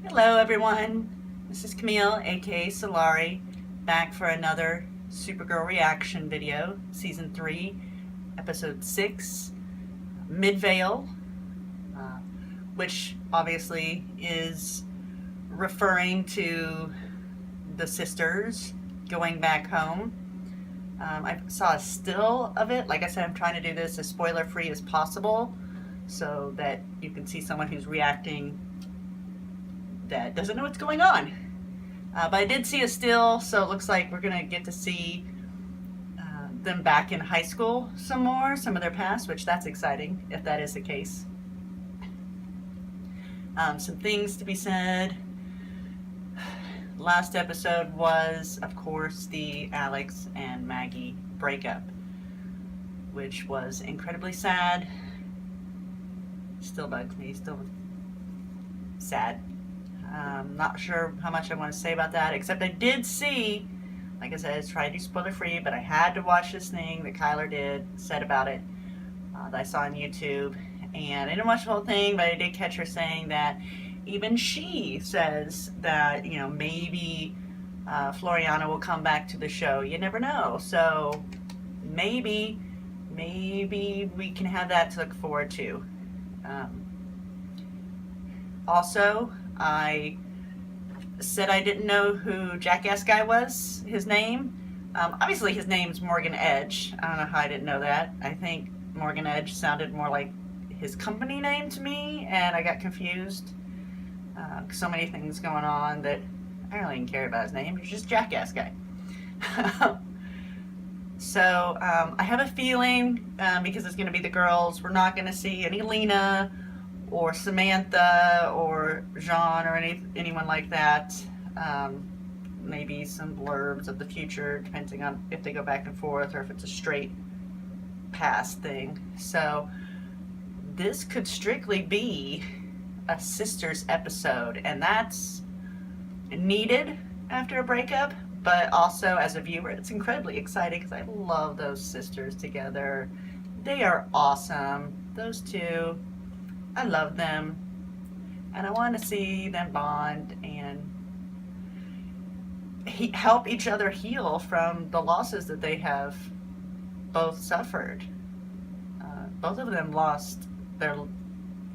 Hello everyone, this is Camille, aka Solari, back for another Supergirl reaction video, Season 3, Episode 6, Midvale, which obviously is referring to the sisters going back home. I saw a still of it. Like I said, I'm trying to do this as spoiler-free as possible so that you can see someone who's reacting that doesn't know what's going on. But I did see a still, so it looks like we're going to get to see them back in high school some more, some of their past, which that's exciting, if that is the case. Some things to be said. Last episode was, of course, the Alex and Maggie breakup, which was incredibly sad. Still bugs me, still sad. Not sure how much I want to say about that, except I did see, like I said, I tried to do spoiler free, but I had to watch this thing that Kyler said about it, that I saw on YouTube, and I didn't watch the whole thing, but I did catch her saying that even she says that, you know, maybe Floriana will come back to the show. You never know. So maybe we can have that to look forward to. Also, I said I didn't know who Jackass Guy was, his name. Obviously his name's Morgan Edge. I don't know how I didn't know that. I think Morgan Edge sounded more like his company name to me, and I got confused. So many things going on that I don't really care about his name. He's just Jackass Guy. So I have a feeling, because it's going to be the girls, we're not going to see any Lena or Samantha or Jean or anyone like that. Maybe some blurbs of the future, depending on if they go back and forth or if it's a straight past thing. So this could strictly be a sisters episode, and that's needed after a breakup, but also as a viewer it's incredibly exciting because I love those sisters together. They are awesome, those two. I love them, and I want to see them bond and help each other heal from the losses that they have both suffered. Both of them lost the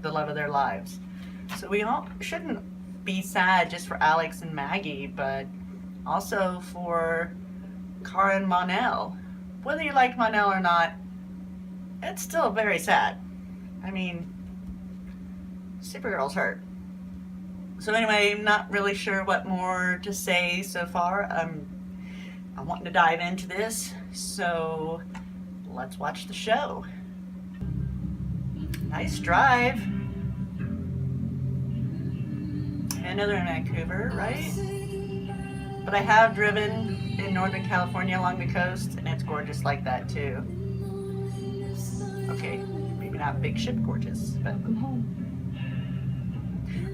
love of their lives. So we shouldn't be sad just for Alex and Maggie, but also for Kara and Mon-El. Whether you like Mon-El or not, it's still very sad. I mean, Supergirl's hurt. So anyway, I'm not really sure what more to say so far. I'm wanting to dive into this, so let's watch the show. Nice drive. I know they're in Vancouver, right? But I have driven in Northern California along the coast, and it's gorgeous like that too. Okay, maybe not big ship gorgeous, but welcome home.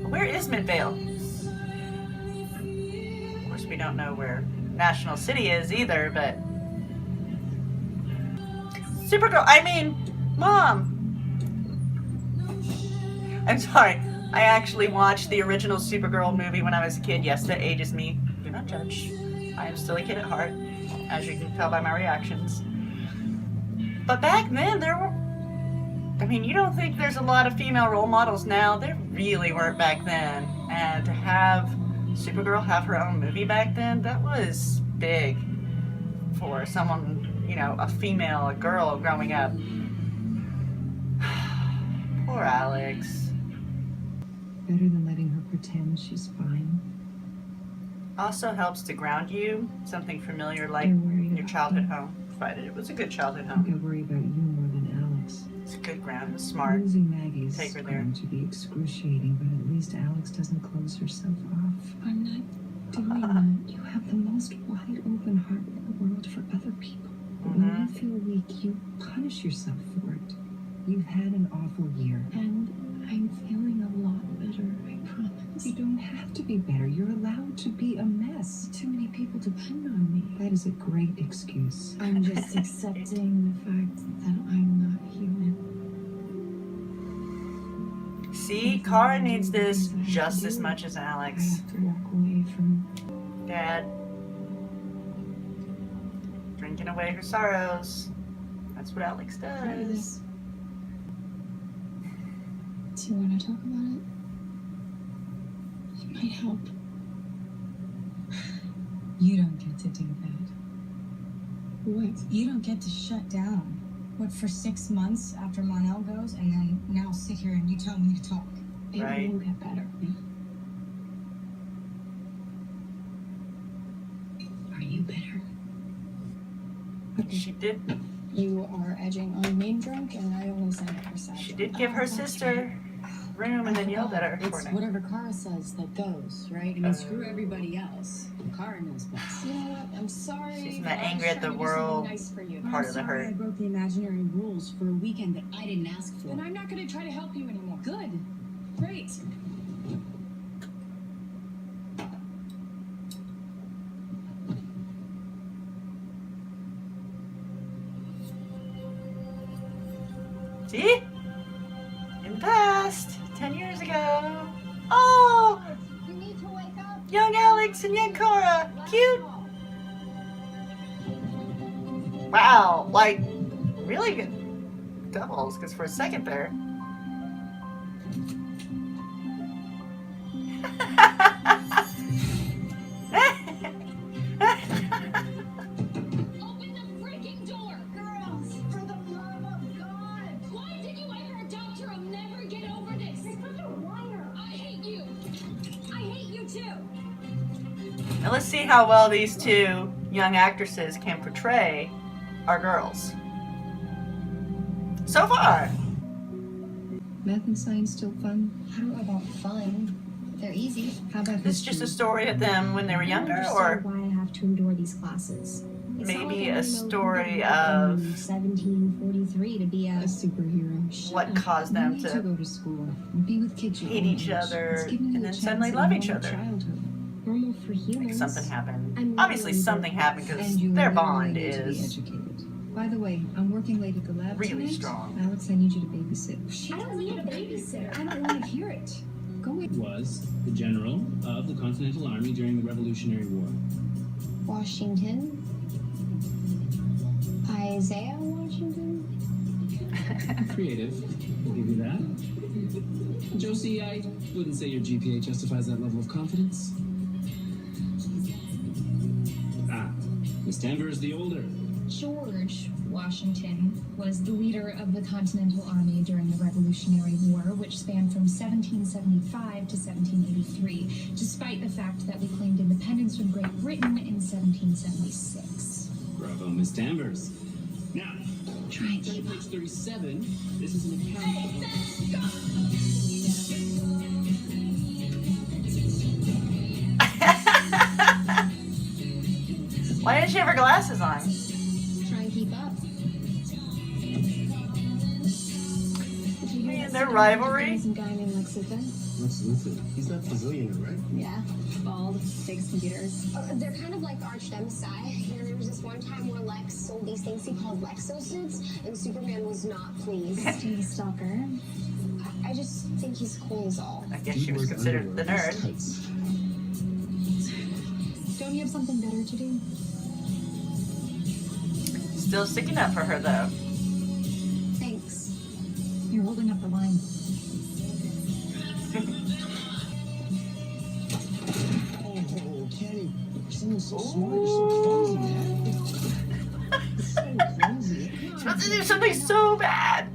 Where is Midvale? Of course, we don't know where National City is either, but Supergirl, I mean, Mom! I'm sorry. I actually watched the original Supergirl movie when I was a kid. Yes, that ages me. Do not judge. I am still a kid at heart, as you can tell by my reactions. But back then, there were... I mean, you don't think there's a lot of female role models now? There really weren't back then. And to have Supergirl have her own movie back then, that was big for someone, you know, a female, a girl growing up. Poor Alex. Better than letting her pretend she's fine. Also helps to ground you, something familiar like in your childhood home, provided it was a good childhood home. I think I worry about you more than Alex. It's a good ground, it's smart. Losing Maggie is Take her there. going to be excruciating, but at least Alex doesn't close herself off. I'm not doing that. You have the most wide open heart in the world for other people. But when you feel weak, you punish yourself for it. You've had an awful year. And I'm feeling a lot better, I promise. You don't have to be better. You're allowed to be a mess. Too many people depend on me. That is a great excuse. I'm just accepting the fact that I'm not human. See, Kara needs this just as much as I Alex. have to walk away from. Dad. Drinking away her sorrows. That's what Alex does. Do you want to talk about it? It might help. You don't get to do that. What? You don't get to shut down. What, for 6 months after Monel goes, and then now sit here and you tell me to talk? It Right. will get better. Are you better? She did. You are edging on main drunk, and I only signed up for side. She did give her sister room and then yelled at her for It's it. whatever Kara says that goes, right? I mean, screw everybody else. Kara knows best. You know what? I'm sorry. She's in but that I was angry at trying the to do something world nice for you. part of the I'm sorry I hurt. broke the imaginary rules for a weekend that I didn't ask for. And I'm not going to try to help you anymore. Good. Great. See? In the past, 10 years ago. Oh! You need to wake up. Young Alex and young Kara. Cute. Wow. Like, really good doubles, because for a second there. Open the freaking door! Girls, for the love of God! Why did you let her adopt her? I'll never get over this! You're such a whiner! I hate you! I hate you too! Now let's see how well these two young actresses can portray our girls. So far. Math and science still fun? I don't know about fun. They're easy. How about This is just a story of them when they were younger, or why I have to endure these classes. It's not maybe like a I know story in of 1743 to be A a superhero. what caused them You need to to go to school and be with kids your hate own each age. other It's giving you and a then chance suddenly at a love each normal other. childhood. normal for humans. like something happened. I'm Obviously really something happened because And you their literally bond need to be is educated. By the way, I'm working late at the lab really tonight. strong. Alex, I need you to babysit. I don't need a babysitter. I don't want to hear it. Go away. Was the general of the Continental Army during the Revolutionary War. Washington. Isaiah Washington. Creative, I'll give you that. Josie, I wouldn't say your GPA justifies that level of confidence. Ah, Miss Danvers the older. George Washington was the leader of the Continental Army during the Revolutionary War, which spanned from 1775 to 1783, despite the fact that we claimed independence from Great Britain in 1776. Bravo, Miss Danvers. Now, Try and turn to keep page 37. This is an account. Why didn't she have her glasses on? Try and keep up. Man, their rivalry. Some guy named Lexington. Lex Luthor. He's that Brazilian, right? Yeah, bald, big computers. They're kind of like arch nemesis. You know, there was this one time where Lex sold these things he called Lexo suits, and Superman was not pleased. He's stalker. I just think he's cool as all. I guess she was considered the nerd. Tights. Don't you have something better to do? Still sticking up for her though. Thanks. You're holding up the line. Oh, Kenny. Someone's so smart. You're so clumsy, man. So clumsy. She's about to do something so bad.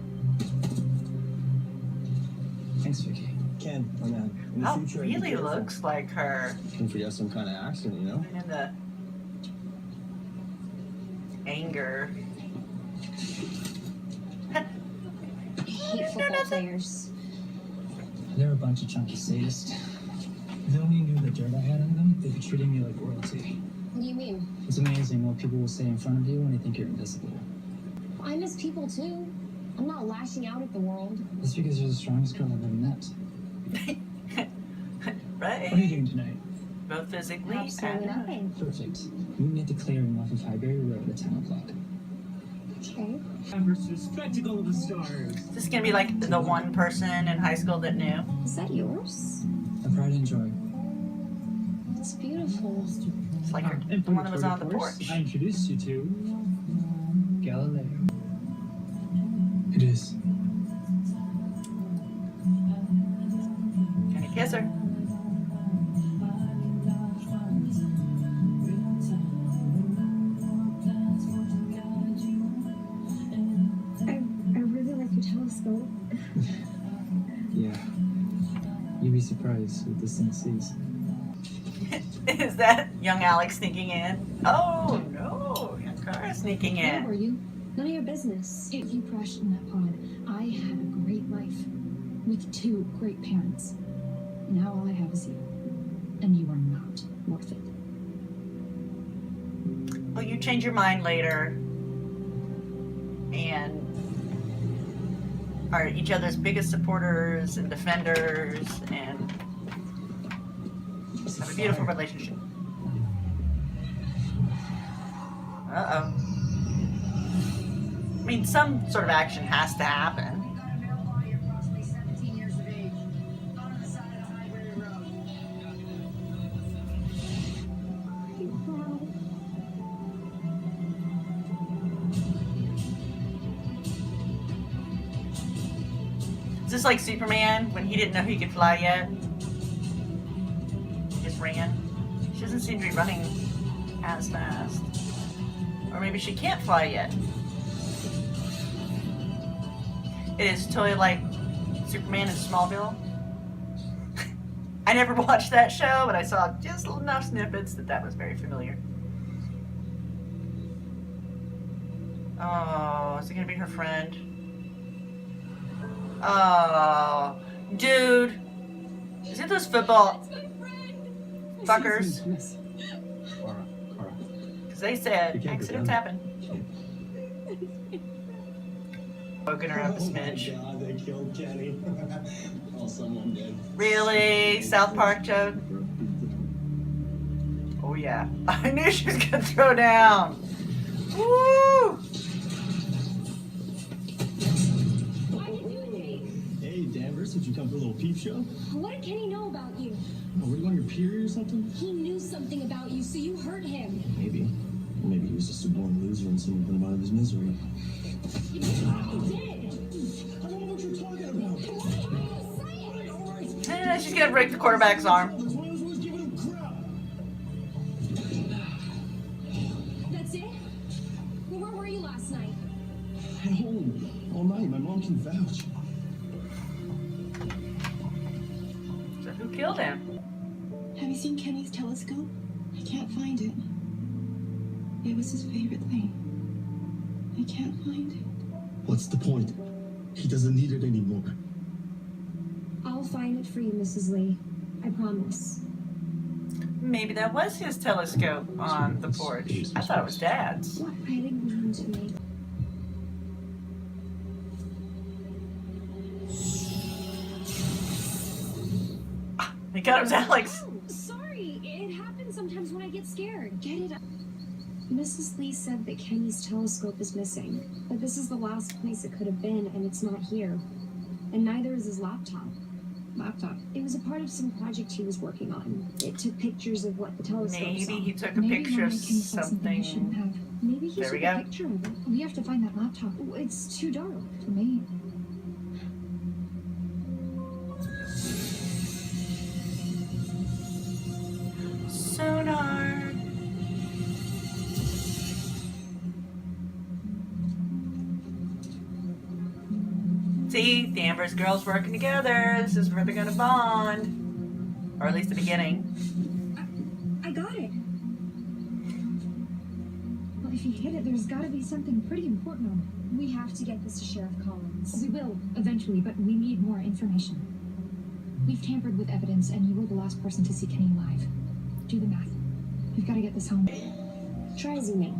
Thanks, Vicky. Ken, my man. In the That future, I'd be really careful. looks like her. Can forget some kind of accident, you know? In the anger. Hate football players. They're a bunch of chunky sadists. If they only knew the dirt I had on them, they'd be treating me like royalty. What do you mean? It's amazing what people will say in front of you when they think you're invisible. I miss people too. I'm not lashing out at the world. That's because you're the strongest girl I've ever met. Right. What are you doing tonight? Both physically Absolutely and nothing. Perfect. Meet me at the clearing off of Highbury Road at 10 o'clock. Okay. Versus Spectacle of the Stars. This is gonna be like the one person in high school that knew. Is that yours? I pride and joy. It's beautiful. It's like her, And the one that was on the course, porch. I introduced you to Galileo. It is. Can you kiss her? I really like your telescope. Yeah. You'd be surprised what this thing sees. Is that young Alex sneaking in? Oh no, young Kara sneaking Where in. were you? None of your business. If you crashed in that pod, I had a great life with 2 great parents. Now all I have is you. And you are not worth it. Well, you change your mind later and are each other's biggest supporters and defenders and have a beautiful relationship. Uh-oh. I mean, some sort of action has to happen. Is this like Superman when he didn't know he could fly yet? He just ran. She doesn't seem to be running as fast. Or maybe she can't fly yet. It is totally like Superman in Smallville. I never watched that show, but I saw just enough snippets that was very familiar. Oh, is it gonna be her friend? Oh, dude. Is it those football fuckers? Miss. Kara. Because they said You can't go accidents down. happen. Woken her up a smidge. Oh my God, they killed Kenny. Oh, someone did. Really? South Park joke? Oh yeah. I knew she was gonna throw down. Woo! Hey, Danvers, did you come for a little peep show? What did Kenny know about you? Oh, were you on your period or something? He knew something about you, so you hurt him. Maybe. Or maybe he was just a born loser and someone put him out of his misery. You did. I don't know what you're talking about. All right. She's gonna break the quarterback's arm. That's why I was always giving him crap. That's it? Well, where were you last night? At home. All night. My mom can vouch. So who killed him? Have you seen Kenny's telescope? I can't find it. It was his favorite thing. I can't find it. What's the point? He doesn't need it anymore. I'll find it for you, Mrs. Lee. I promise. Maybe that was his telescope on the porch. I thought it was Dad's. What? I didn't mean to make. He got him, Alex. Oh, sorry. It happens sometimes when I get scared. Get it up. Mrs. Lee said that Kenny's telescope is missing, but this is the last place it could have been, and it's not here. And neither is his laptop. Laptop. It was a part of some project he was working on. It took pictures of what the telescope Maybe saw. he took a Maybe picture of Mama Kenny saw something he shouldn't something. have. Maybe he There we took a go. picture of it. We have to find that laptop. Oh, it's too dark. For me. Sonar. See, the Danvers girls working together. This is where they're gonna bond, or at least the beginning. I got it. Well, if he hid it, there's got to be something pretty important on it. We have to get this to Sheriff Collins. We will, eventually, but we need more information. We've tampered with evidence, and you were the last person to see Kenny alive. Do the math. We've got to get this home. Try zooming.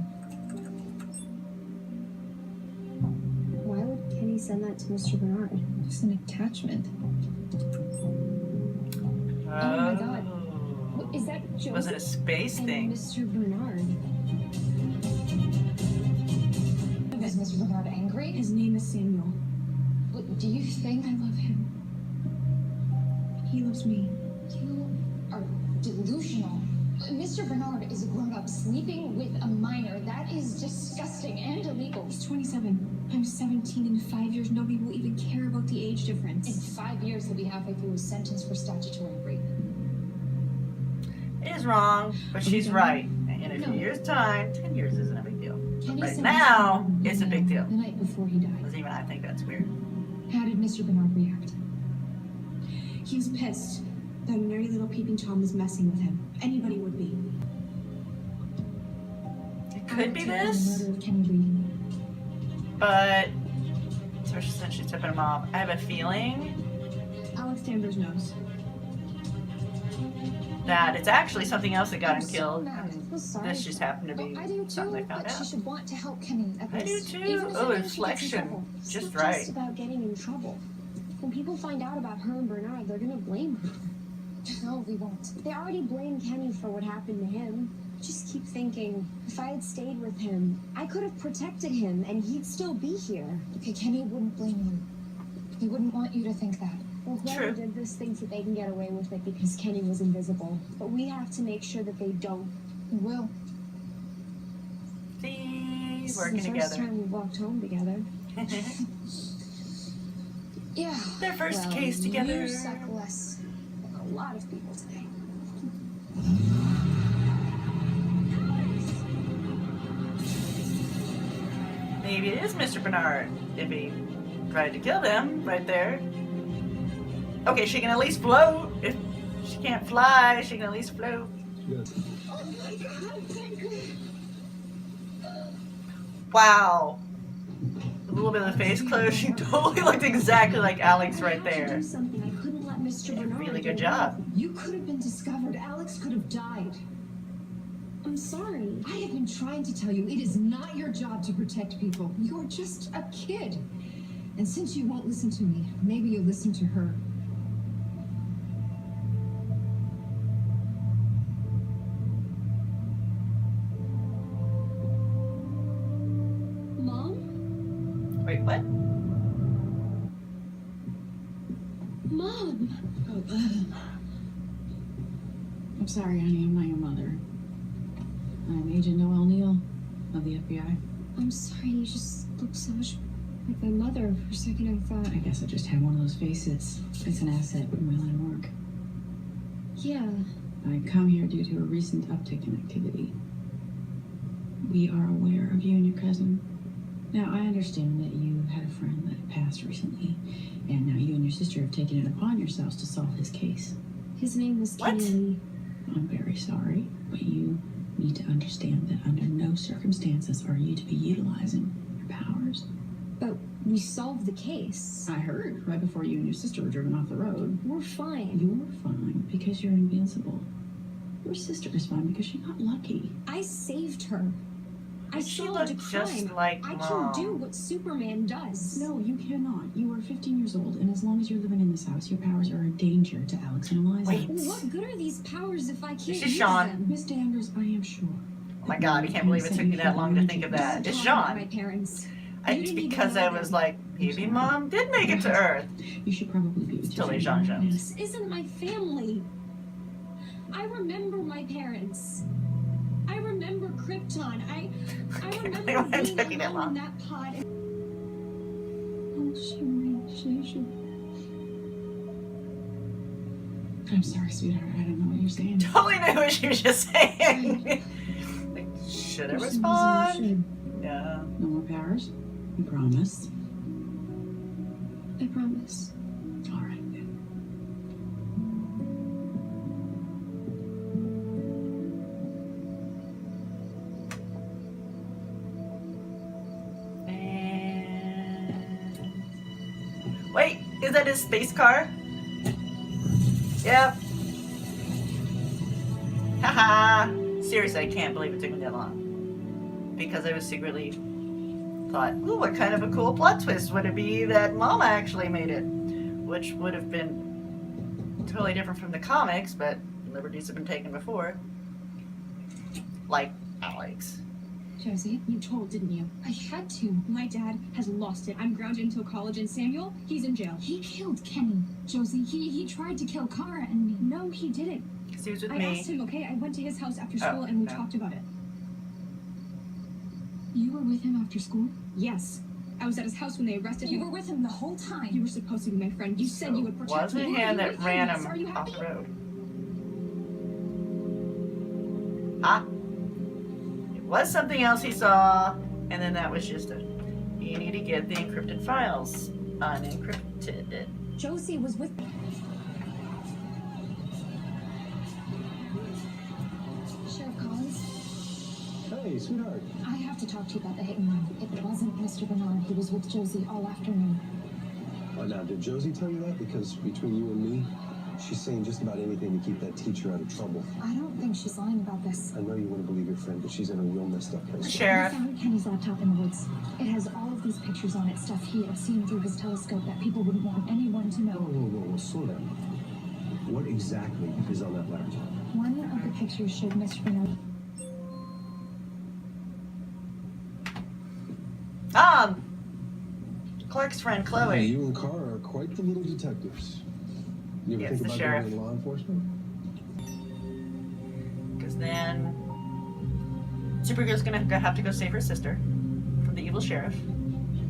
Why would Kenny send that to Mr. Bernard? It's an attachment. Oh my God. Oh. Is that Joseph? Was it a space and thing? Mr. Bernard? It's Mr. Bernard. great. His name is Samuel. But do you think I love him. He loves me. you are delusional? Mr. Bernard is a grown-up sleeping with a minor. That is disgusting and illegal. He's 27. I'm 17. In 5 years, nobody will even care about the age In difference. 5 years, he'll be halfway through his sentence for statutory rape. It is wrong, but she's Okay. right. In a few No. years' time, 10 years isn't a big deal. Kenny Right said now, Mr. it's a big deal. The night before he died. Because even I think that's weird. How did Mr. Bernard react? He was pissed that a nerdy little peeping Tom was messing with him. Anybody would be. It could be Take on this, The murder of Kenny Reed. but especially since she's tipping him off, I have a feeling Alex Danvers knows. that it's actually something else that got I'm him so killed. mad. I And feel sorry this for just her. happened to be Well, I do something too, they found but she out. should want to help Kenny at I do this. too. Even if Oh, it means she gets in inflection. trouble. It's Just not right. just about getting in trouble. When people find out about her and Bernard, they're gonna blame her. No, we won't. They already blame Kenny for what happened to him. Just keep thinking, if I had stayed with him, I could have protected him and he'd still be here. Okay, Kenny wouldn't blame you. He wouldn't want you to think that. Well, whoever True. did this thinks that they can get away with it because Kenny was invisible. But we have to make sure that they don't. We will. See, This working is the first together. time we walked home together. Yeah. Their first Well, case together. You suck less than a lot of people today. Maybe it is Mr. Bernard if he tried to kill them right there. Okay, she can at least float. If she can't fly, she can at least float. Good. Wow. A little bit of the face close. She totally looked exactly like Alex right I had to there. do something. I couldn't let Mr. Bernard Really get good job. away. You could have been discovered. Alex could have died. I'm sorry. I have been trying to tell you, it is not your job to protect people. You're just a kid. And since you won't listen to me, maybe you'll listen to her. Mom? Wait, what? Mom! I'm sorry, honey. I'm not your mother. I'm Agent Noel Neal of the FBI. I'm sorry, you just look so much like my mother. For a second I thought, I guess I just have one of those faces. It's an asset in my line of work. yeah. I come here due to a recent uptick in activity. We are aware of you and your cousin. Now, I understand that you had a friend that passed recently, and now you and your sister have taken it upon yourselves to solve his case. His name was What? Kenny Lee. I'm very sorry, but you need to understand that under no circumstances are you to be utilizing your powers. But we solved the case. I heard right before you and your sister were driven off the road. We're fine. You're fine because you're invincible. Your sister is fine because she got lucky. I saved her. I She solved a looked just crime. like I Mom. can do what Superman does. No, you cannot. You are 15 years old, and as long as you're living in this house, your powers are a danger to Alex and Eliza. Wait. Well, what good are these powers if I can't This is use Sean. them? Miss Danvers, I am sure. Oh my god, I can't believe it took me that long to think of that. It's Talk about Sean. My parents. It's because I was like, maybe Mom did make it to Earth. You should probably be with your Totally family Sean right now. This isn't my family. I remember my parents. I remember Krypton. I remember Why did it being take you that alone in long? that pod. I'm sorry, sweetheart. I don't know what you're saying. Totally knew what she was just saying. Like, should I respond? Yeah. No more powers? You promise? I promise. All right, then. And... Wait, is that his space car? Yep. Haha. Seriously, I can't believe it took me that long. Because I was secretly thought, ooh, what kind of a cool plot twist would it be that Mama actually made it? Which would have been totally different from the comics, but liberties have been taken before. Like Alex. Josie, you told, didn't you? I had to. My dad has lost it. I'm grounded until college, and Samuel, he's in jail. He killed Kenny. Josie, he tried to kill Kara and me. No, he didn't. 'Cause he was with I me. asked him, okay? I went to his house after school, and we no. talked about it. You were with him after school? Yes. I was at his house when they arrested him. You were with him the whole time. You were supposed to be my friend. You said you would protect Wasn't me. him that ran Yes, are you him off happy? the road. Ah. It was something else he saw, and then that was just it. You need to get the encrypted files unencrypted. Josie was with me. Sheriff Collins, Hey, sweetheart. I have to talk to you about the hit and run. It wasn't Mr. Bernard. He was with Josie all afternoon. Now, did Josie tell you that? Because between you and me, she's saying just about anything to keep that teacher out of trouble. I don't think she's lying about this. I know you wouldn't believe your friend, but she's in a real messed up place. Sheriff. We found Kenny's laptop in the woods. It has all of these pictures on it, stuff he had seen through his telescope that people wouldn't want anyone to know. Whoa, slow down. What exactly is on that laptop? One of the pictures showed Mr. Bernard. Clark's friend Hey, Chloe. you and Carr are quite the little detectives. You ever Yes, think the about sheriff. going into law enforcement? Because then Supergirl's gonna have to go save her sister from the evil sheriff.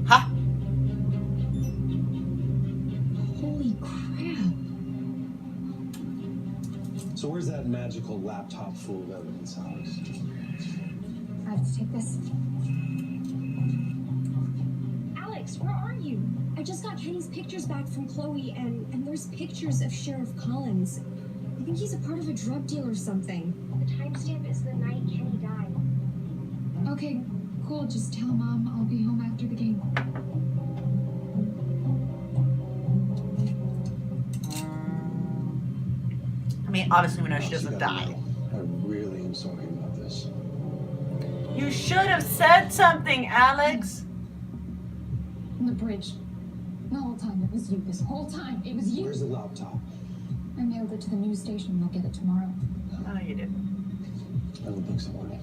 Ha! Holy crap. So where's that magical laptop full of evidence, Alex? I have to take this. Alex, where are you? I just got Kenny's pictures back from Chloe, and there's pictures of Sheriff Collins. I think he's a part of a drug deal or something. The timestamp is the night Kenny died. Okay, cool. Just tell Mom I'll be home after the game. I mean, obviously we know she You doesn't gotta die. know, I really am sorry about this. You should have said something, Alex. On the bridge. The whole time it was you. This whole time it was you. Where's the laptop? I mailed it to the news station. They'll get it tomorrow. Oh, you didn't. I don't think so, honey.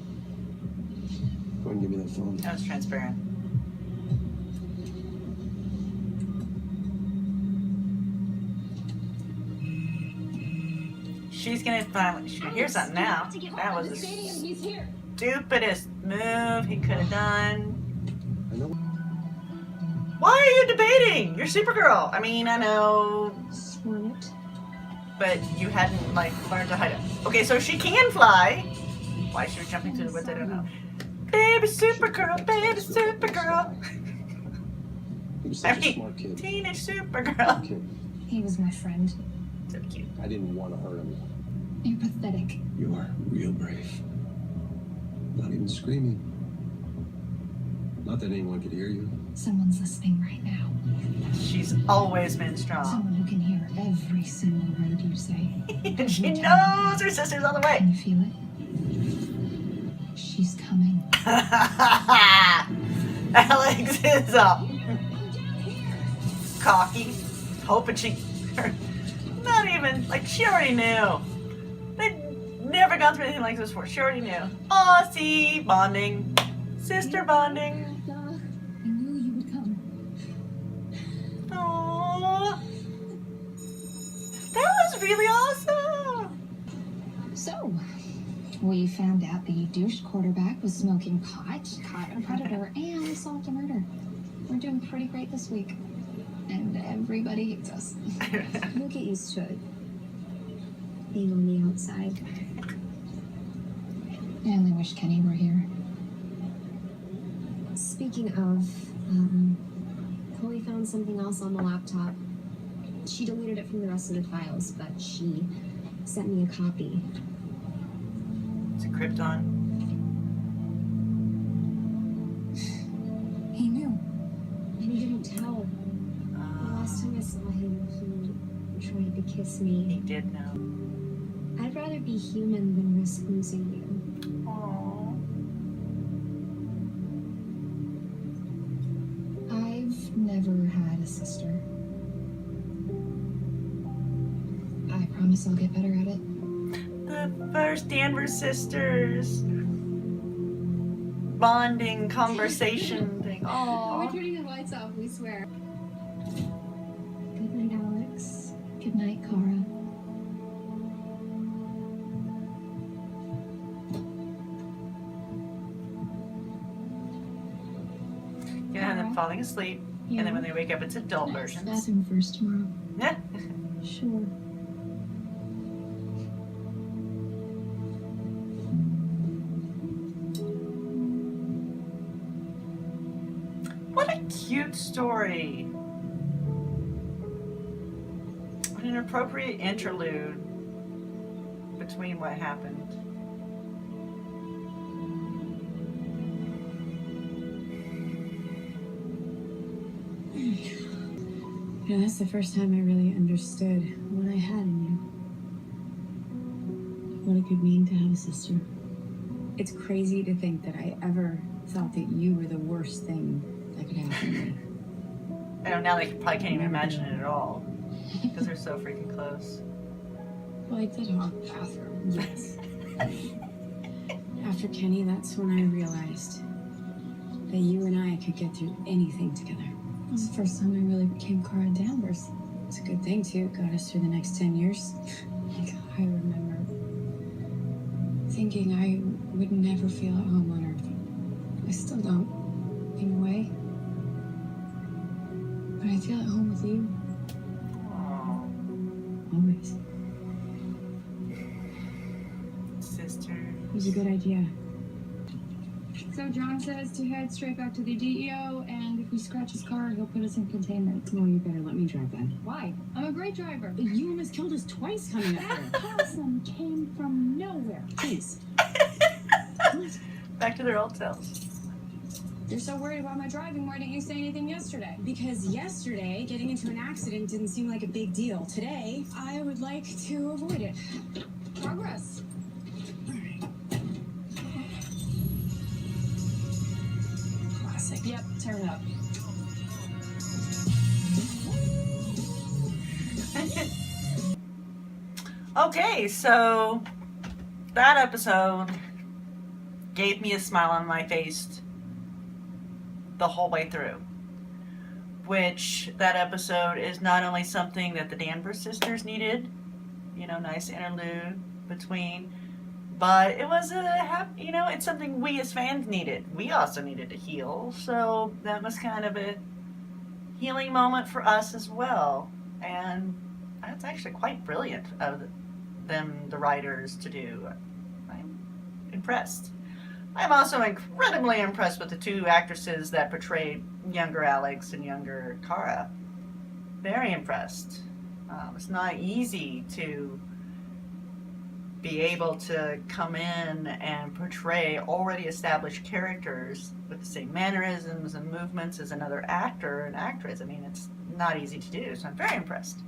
Go ahead and give me that phone. That was transparent. She's gonna finally. She's gonna hear something now. That was the He's here. stupidest move he could have done. I know. Why are you debating? You're Supergirl. I mean, I know, Sworn it. but you hadn't like learned to hide it. Okay, so she can fly. Why she was jumping through the woods, I don't know. Baby Supergirl, baby Supergirl. He was I such a mean, smart kid. teenage Supergirl. Kid. He was my friend. So cute. I didn't want to hurt him. You're pathetic. You are real brave. Not even screaming. Not that anyone could hear you. Someone's listening right now. She's always been strong. Someone who can hear every single word you say. And she knows her sister's on the way. Can you feel it? She's coming. Alex is cocky, hoping she. Not even like she already knew. They'd never gone through anything like this before. She already knew. Oh, see, bonding, sister bonding. I knew you would come. Aww, that was really awesome. So, we found out the douche quarterback was smoking pot, caught a predator, and solved a murder. We're doing pretty great this week. And everybody hates us. You'll get used to it. Being on the outside. I only wish Kenny were here. Speaking of, Chloe found something else on the laptop. She deleted it from the rest of the files, but she sent me a copy. It's a Krypton. He knew. And he didn't tell. The last time I saw him, he tried to kiss He me. did know. I'd rather be human than risk losing you. Aww. I've never had a sister. I promise I'll get better at it. The first Danvers sisters. bonding conversation thing. We're Aww. turning the lights off, we swear. Good night, Alex. Good night, Kara. You know, and then falling asleep, and then when they wake up, it's adult versions. Bathroom first tomorrow. Yeah. Sure. What a cute story. An appropriate interlude between what happened. You know, that's the first time I really understood what I had in you. What it could mean to have a sister. It's crazy to think that I ever thought that you were the worst thing that could happen to me. I know now they probably can't even imagine it at all because they're so freaking close. Well, I did hog the bathroom, yes. After Kenny, that's when I realized that you and I could get through anything together. It was the first time I really became Kara Danvers. It's a good thing, too. It got us through the next 10 years. I remember thinking I would never feel at home on Earth. I still don't, in a way. But I feel at home with you. Aww. Always. Sister. It was a good idea. So John says to head straight back to the DEO, and if we scratch his car, he'll put us in containment. Well, you better let me drive then. Why? I'm a great driver. You almost killed us twice coming up That here. possum came from nowhere. Please. Back to their old selves. You're so worried about my driving. Why didn't you say anything yesterday? Because yesterday, getting into an accident didn't seem like a big deal. Today, I would like to avoid it. Progress. Classic. Yep, turn up. Okay, so that episode gave me a smile on my face the whole way through. Which, that episode is not only something that the Danvers sisters needed, you know, nice interlude between, but it was it's something we as fans needed. We also needed to heal, so that was kind of a healing moment for us as well. And that's actually quite brilliant of them, the writers, to do. I'm impressed. I'm also incredibly impressed with the two actresses that portrayed younger Alex and younger Kara. Very impressed. It's not easy to be able to come in and portray already established characters with the same mannerisms and movements as another actor and actress. I mean, it's not easy to do, so I'm very impressed.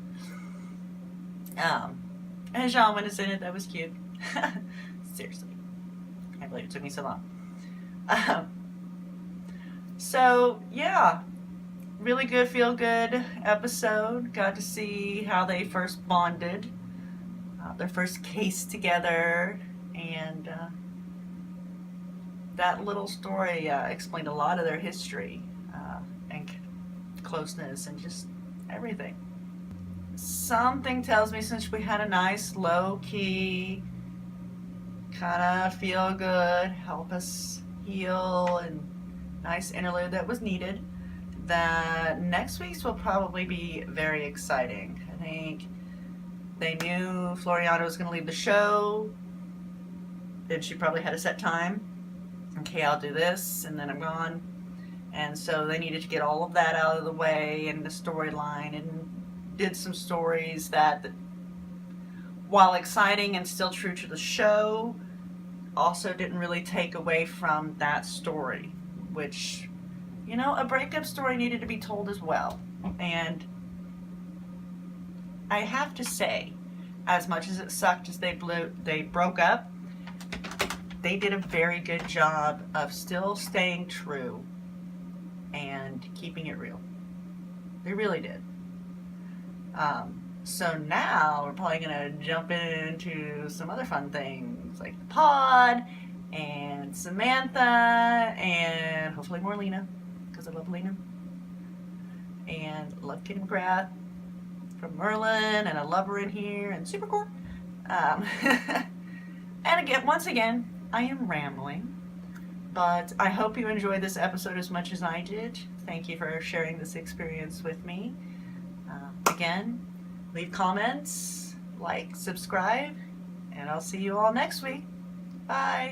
And Jean, when it's in it, that was cute. Seriously. I can't believe it took me so long. So, yeah. Really good, feel-good episode. Got to see how they first bonded. Their first case together. And that little story explained a lot of their history and closeness and just everything. Something tells me since we had a nice low-key kind of feel good, help us heal, and nice interlude that was needed, that next week's will probably be very exciting. I think they knew Floriana was going to leave the show, and she probably had a set time. Okay, I'll do this, and then I'm gone. And so they needed to get all of that out of the way and the storyline, and did some stories that, while exciting and still true to the show, also didn't really take away from that story, which, you know, a breakup story needed to be told as well. And I have to say, as much as it sucked as they broke up, they did a very good job of still staying true and keeping it real. They really did. So now we're probably going to jump into some other fun things like the pod and Samantha, and hopefully more Lena, because I love Lena. And I love Kitty McGrath from Merlin, and I love her in here, and Supergirl. And again, once again, I am rambling, but I hope you enjoyed this episode as much as I did. Thank you for sharing this experience with me. Again, leave comments, like, subscribe, and I'll see you all next week. Bye.